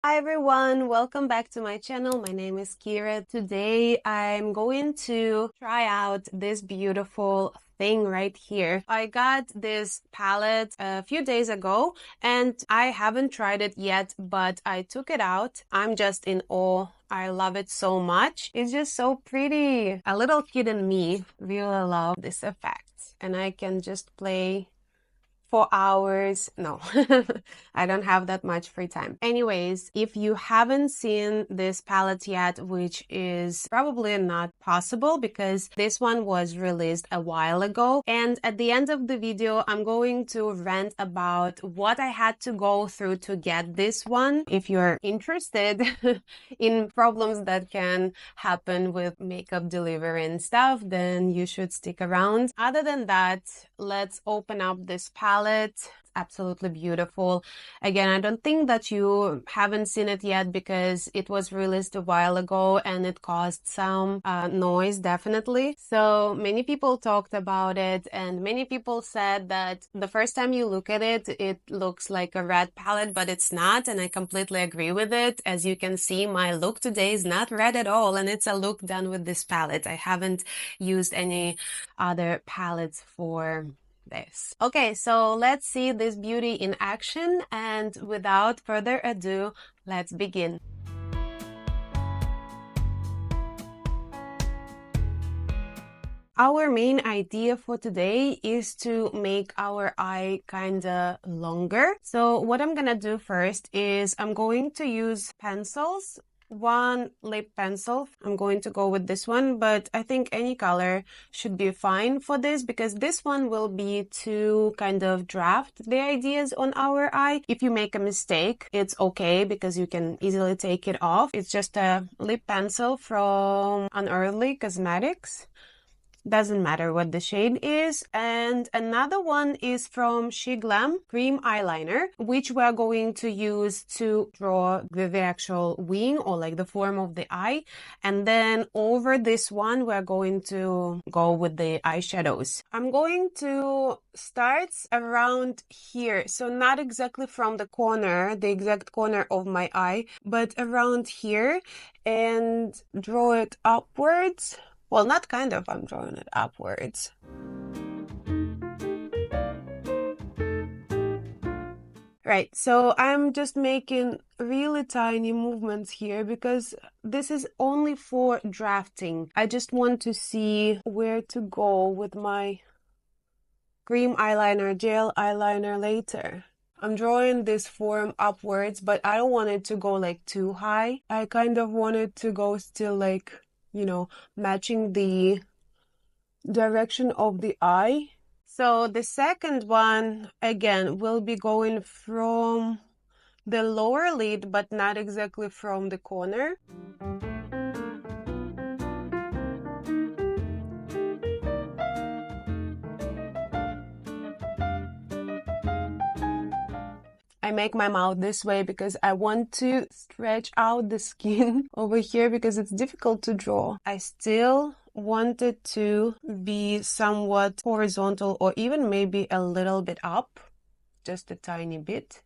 Hi everyone, welcome back to my channel. My name is Kira. Today I'm going to try out this beautiful thing right here. I got this palette a few days ago and I haven't tried it yet, but I took it out. I'm just in awe. I love it so much. It's just so pretty. A little kid in me really love this effect, and I can just play for hours. No, I don't have that much free time. Anyways, if you haven't seen this palette yet, which is probably not possible because this one was released a while ago, and at the end of the video, I'm going to rant about what I had to go through to get this one. If you're interested in problems that can happen with makeup delivery and stuff, then you should stick around. Other than that, let's open up this palette. It's absolutely beautiful. Again, I don't think that you haven't seen it yet because it was released a while ago and it caused some noise, definitely. So many people talked about it and many people said that the first time you look at it, it looks like a red palette, but it's not, and I completely agree with it. As you can see, my look today is not red at all, and it's a look done with this palette. I haven't used any other palettes for this. Okay, so let's see this beauty in action, and without further ado, let's begin. Our main idea for today is to make our eye kinda longer. So what I'm gonna do first is I'm going to use pencils. One lip pencil. I'm going to go with this one, but I think any color should be fine for this because this one will be to kind of draft the ideas on our eye. If you make a mistake, it's okay because you can easily take it off. It's just a lip pencil from Unearthly Cosmetics. Doesn't matter what the shade is. And another one is from Glam Cream Eyeliner, which we're going to use to draw the actual wing or like the form of the eye. And then over this one, we're going to go with the eyeshadows. I'm going to start around here. So not exactly from the corner, the exact corner of my eye, but around here, and draw it upwards. Well, not kind of, I'm drawing it upwards. Right, so I'm just making really tiny movements here because this is only for drafting. I just want to see where to go with my cream eyeliner, gel eyeliner later. I'm drawing this form upwards, but I don't want it to go like too high. I kind of want it to go still like, you know, matching the direction of the eye. So the second one, again, will be going from the lower lid, but not exactly from the corner. I make my mouth this way because I want to stretch out the skin over here because it's difficult to draw. I still want it to be somewhat horizontal or even maybe a little bit up, just a tiny bit.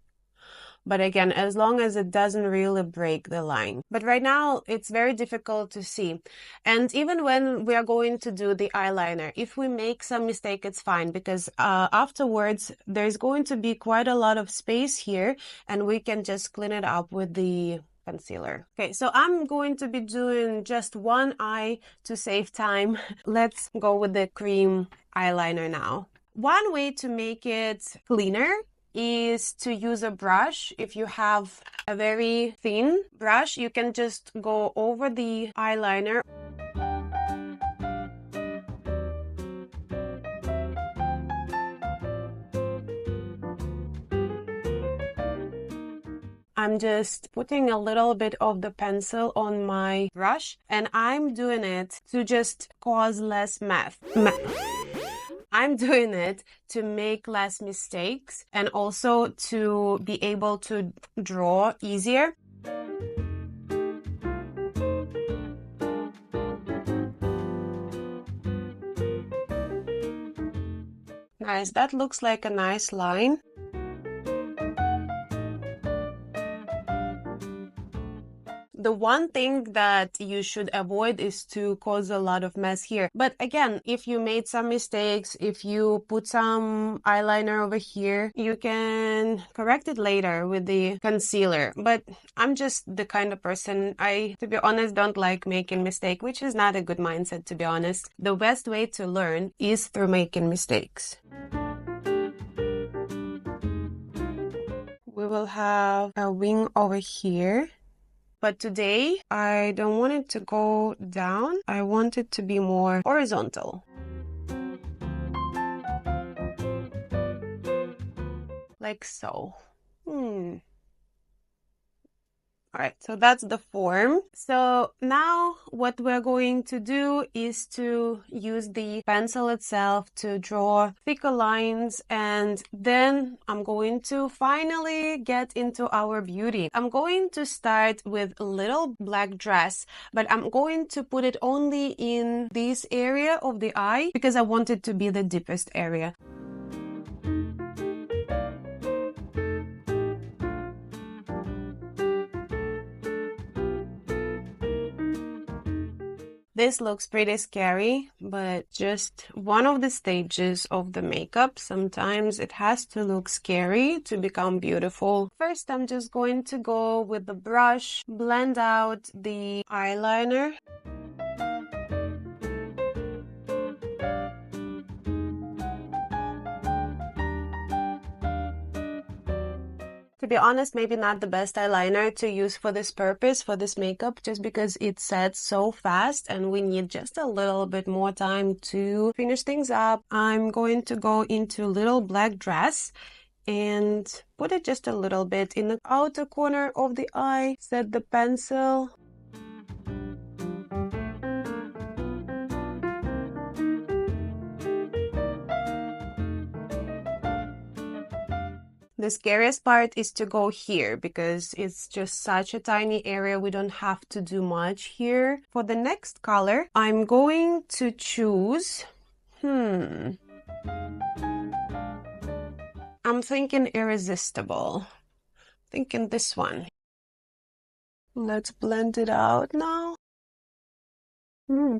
But again, as long as it doesn't really break the line. But right now, it's very difficult to see. And even when we are going to do the eyeliner, if we make some mistake, it's fine because afterwards, there's going to be quite a lot of space here and we can just clean it up with the concealer. Okay, so I'm going to be doing just one eye to save time. Let's go with the cream eyeliner now. One way to make it cleaner is to use a brush. If you have a very thin brush, you can just go over the eyeliner. I'm just putting a little bit of the pencil on my brush, and I'm doing it to just cause less I'm doing it to make less mistakes and also to be able to draw easier. Nice, that looks like a nice line. The one thing that you should avoid is to cause a lot of mess here. But again, if you made some mistakes, if you put some eyeliner over here, you can correct it later with the concealer. But I'm just the kind of person, to be honest, don't like making mistakes, which is not a good mindset, to be honest. The best way to learn is through making mistakes. We will have a wing over here. But today, I don't want it to go down. I want it to be more horizontal. Like so. Alright, so that's the form. So now what we're going to do is to use the pencil itself to draw thicker lines, and then I'm going to finally get into our beauty. I'm going to start with a little black dress, but I'm going to put it only in this area of the eye because I want it to be the deepest area. This looks pretty scary, but just one of the stages of the makeup. Sometimes it has to look scary to become beautiful. First, I'm just going to go with the brush, blend out the eyeliner. To be honest, maybe not the best eyeliner to use for this purpose, for this makeup, just because it sets so fast and we need just a little bit more time to finish things up. I'm going to go into a little black dress and put it just a little bit in the outer corner of the eye. Set the pencil. The scariest part is to go here because it's just such a tiny area. We don't have to do much here. For the next color, I'm going to choose, I'm thinking Irresistible. Thinking this one. Let's blend it out now.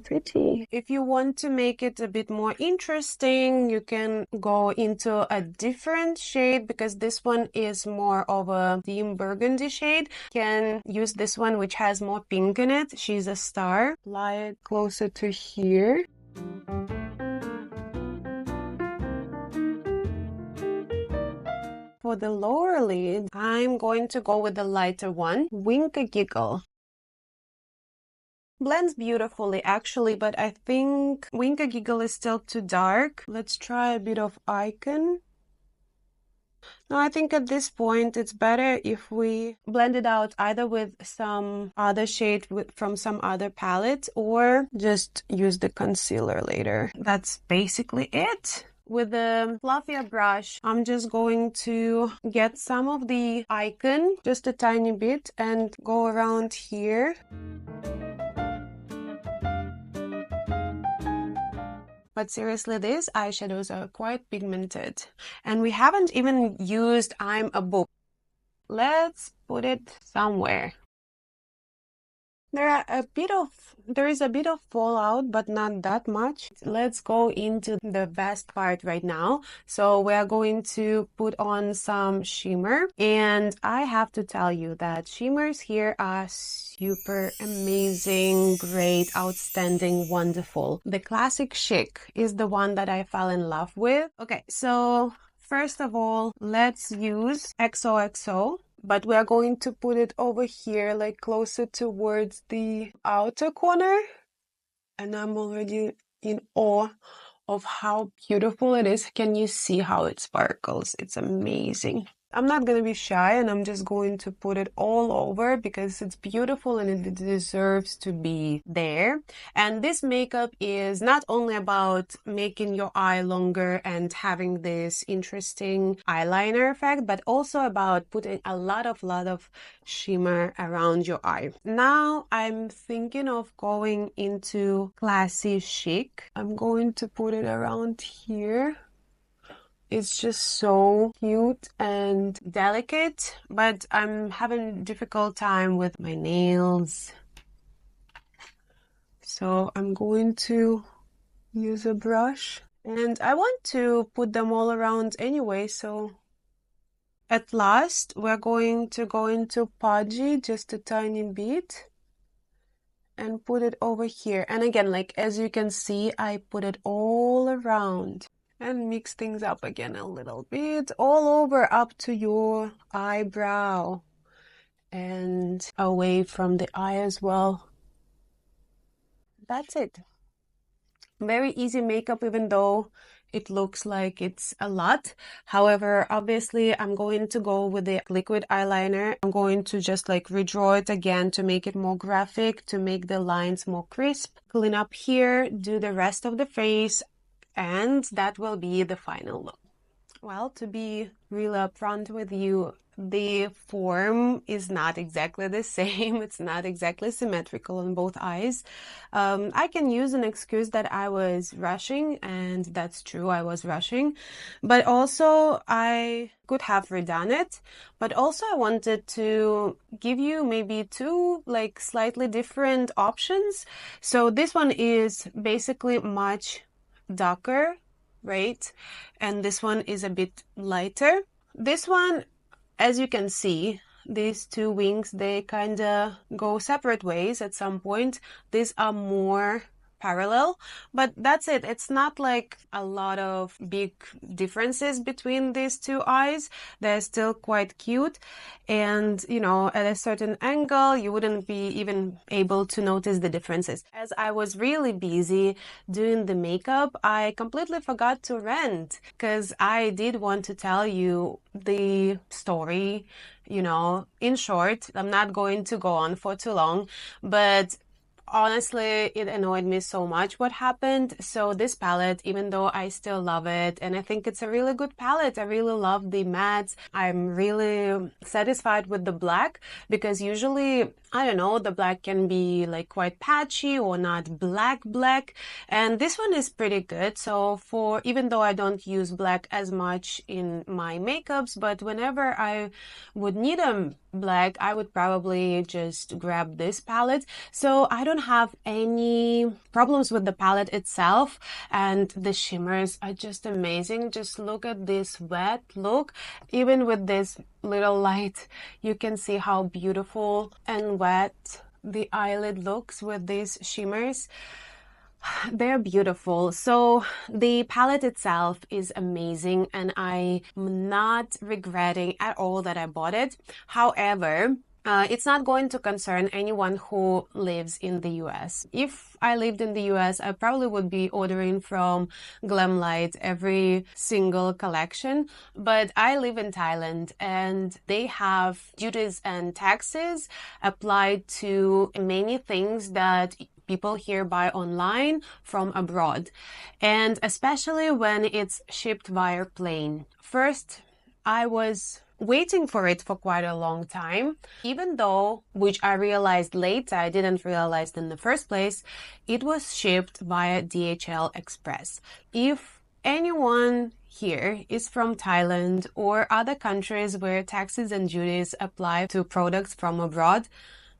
Pretty. If you want to make it a bit more interesting, you can go into a different shade because this one is more of a dim burgundy shade. You can use this one which has more pink in it. She's a star. Apply it closer to here. For the lower lid, I'm going to go with the lighter one, Wink a Giggle. Blends beautifully actually, but I think Wink a Giggle is still too dark. Let's try a bit of Icon. No, I think at this point it's better if we blend it out either with some other shade from some other palette or just use the concealer later. That's basically it. With a fluffier brush, I'm just going to get some of the Icon, just a tiny bit, and go around here. But seriously, these eyeshadows are quite pigmented. And we haven't even used I'm a Book. Let's put it somewhere. There is a bit of fallout, but not that much. Let's go into the best part right now. So we are going to put on some shimmer, and I have to tell you that shimmers here are super amazing, great, outstanding, wonderful. The Classic Chic is the one that I fell in love with. Okay, so first of all, let's use XOXO. But we are going to put it over here, like closer towards the outer corner. And I'm already in awe of how beautiful it is. Can you see how it sparkles? It's amazing. I'm not going to be shy and I'm just going to put it all over because it's beautiful and it deserves to be there. And this makeup is not only about making your eye longer and having this interesting eyeliner effect, but also about putting a lot of shimmer around your eye. Now I'm thinking of going into Classy Chic. I'm going to put it around here. It's just so cute and delicate, but I'm having a difficult time with my nails. So I'm going to use a brush, and I want to put them all around anyway, so at last we're going to go into Podgy just a tiny bit and put it over here. And again, like as you can see, I put it all around and mix things up again a little bit all over up to your eyebrow and away from the eye as well. That's it. Very easy makeup, even though it looks like it's a lot. However, obviously I'm going to go with the liquid eyeliner. I'm going to just like redraw it again to make it more graphic, to make the lines more crisp. Clean up here, do the rest of the face, and that will be the final look. Well, to be real upfront with you, the form is not exactly the same. It's not exactly symmetrical on both eyes. I can use an excuse that I was rushing, and that's true, I was rushing. But also, I could have redone it. But also, I wanted to give you maybe two like slightly different options. So this one is basically much darker, right? And this one is a bit lighter. This one, as you can see, these two wings, they kind of go separate ways at some point. These are more parallel, but that's it. It's not like a lot of big differences between these two eyes. They're still quite cute, and you know, at a certain angle you wouldn't be even able to notice the differences. As I was really busy doing the makeup, I completely forgot to rent, because I did want to tell you the story, you know, in short. I'm not going to go on for too long, but honestly, it annoyed me so much what happened. So this palette, even though I still love it, and I think it's a really good palette, I really love the mattes. I'm really satisfied with the black, because usually, I don't know, the black can be like quite patchy or not black. And this one is pretty good. So for, even though I don't use black as much in my makeups, but whenever I would need a black, I would probably just grab this palette. So I don't have any problems with the palette itself, and the shimmers are just amazing. Just look at this wet look. Even with this little light, you can see how beautiful and wet the eyelid looks with these shimmers. They're beautiful. So the palette itself is amazing, and I'm not regretting at all that I bought it. However, it's not going to concern anyone who lives in the US. If I lived in the US, I probably would be ordering from Glamlite every single collection. But I live in Thailand, and they have duties and taxes applied to many things that people here buy online from abroad, and especially when it's shipped via plane. First, I was waiting for it for quite a long time, even though, which I realized later, I didn't realize in the first place, it was shipped via DHL Express. If anyone here is from Thailand or other countries where taxes and duties apply to products from abroad,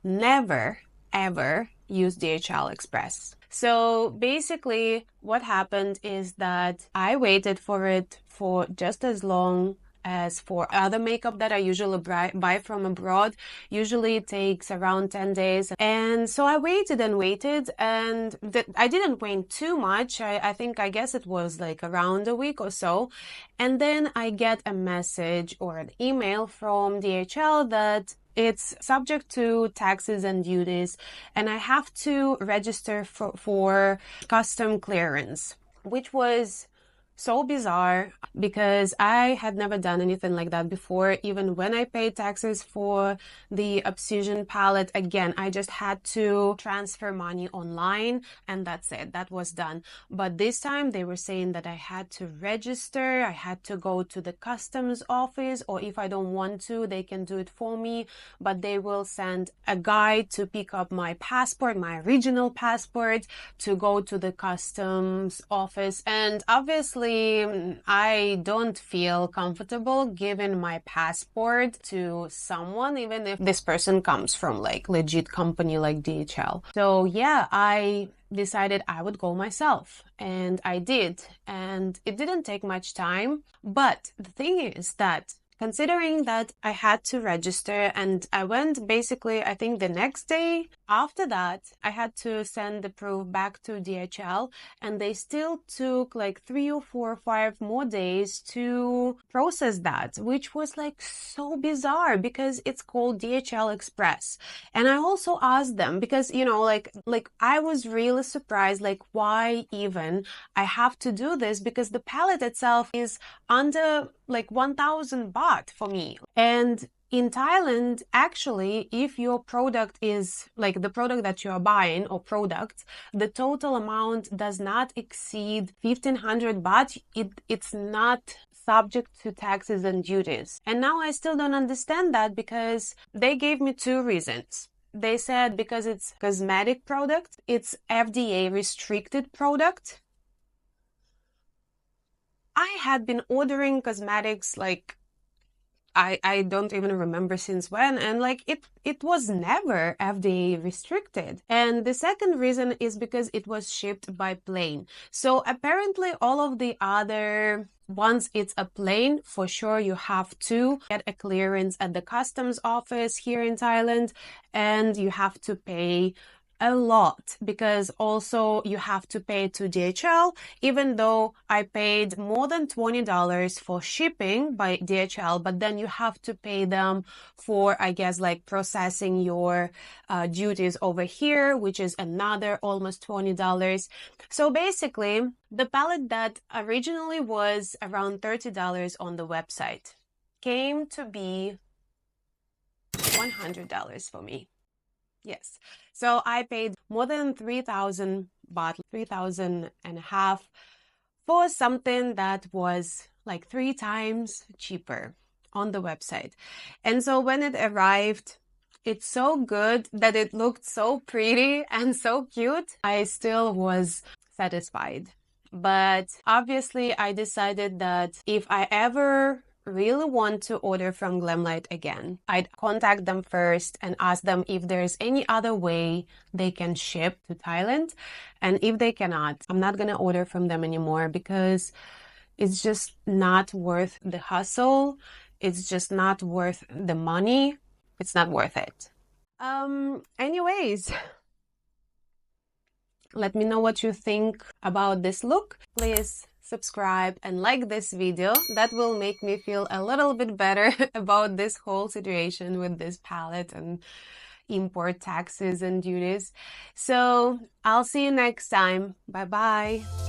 never, ever use DHL Express. So basically what happened is that I waited for it for just as long as for other makeup that I usually buy from abroad. Usually it takes around 10 days. And so I waited and waited, and I didn't wait too much. I guess it was like around a week or so. And then I get a message or an email from DHL that it's subject to taxes and duties, and I have to register for custom clearance, which was so bizarre because I had never done anything like that before. Even when I paid taxes for the Obsession palette, again, I just had to transfer money online, and that's it. That was done. But this time they were saying that I had to register, I had to go to the customs office, or if I don't want to, they can do it for me, but they will send a guy to pick up my passport, my original passport, to go to the customs office. And obviously honestly, I don't feel comfortable giving my passport to someone, even if this person comes from like legit company like DHL. So yeah, I decided I would go myself, and I did, and it didn't take much time. But the thing is that considering that I had to register and I went basically, I think the next day after that, I had to send the proof back to DHL, and they still took like 3 or 4 or 5 more days to process that, which was like so bizarre because it's called DHL Express. And I also asked them because, you know, like I was really surprised, like why even I have to do this, because the palette itself is under like 1,000 baht for me. And in Thailand, actually, if your product is like the product that you are buying or products, the total amount does not exceed 1,500 baht. It's not subject to taxes and duties. And now I still don't understand that, because they gave me 2 reasons. They said because it's cosmetic product, it's FDA restricted product. I had been ordering cosmetics like I don't even remember since when, and like it was never FDA restricted. And the second reason is because it was shipped by plane. So apparently all of the other, once it's a plane, for sure you have to get a clearance at the customs office here in Thailand, and you have to pay a lot, because also you have to pay to DHL, even though I paid more than $20 for shipping by DHL, but then you have to pay them for, I guess, like processing your duties over here, which is another almost $20. So basically, the palette that originally was around $30 on the website came to be $100 for me. Yes. So I paid more than 3,000 baht, 3,000 and a half for something that was like 3 times cheaper on the website. And so when it arrived, it's so good that it looked so pretty and so cute. I still was satisfied. But obviously I decided that if I ever really want to order from Glamlite again, I'd contact them first and ask them if there's any other way they can ship to Thailand. And if they cannot, I'm not gonna order from them anymore, because it's just not worth the hustle. It's just not worth the money. It's not worth it. Anyways, let me know what you think about this look. Please subscribe and like this video. That will make me feel a little bit better about this whole situation with this palette and import taxes and duties. So I'll see you next time. Bye bye.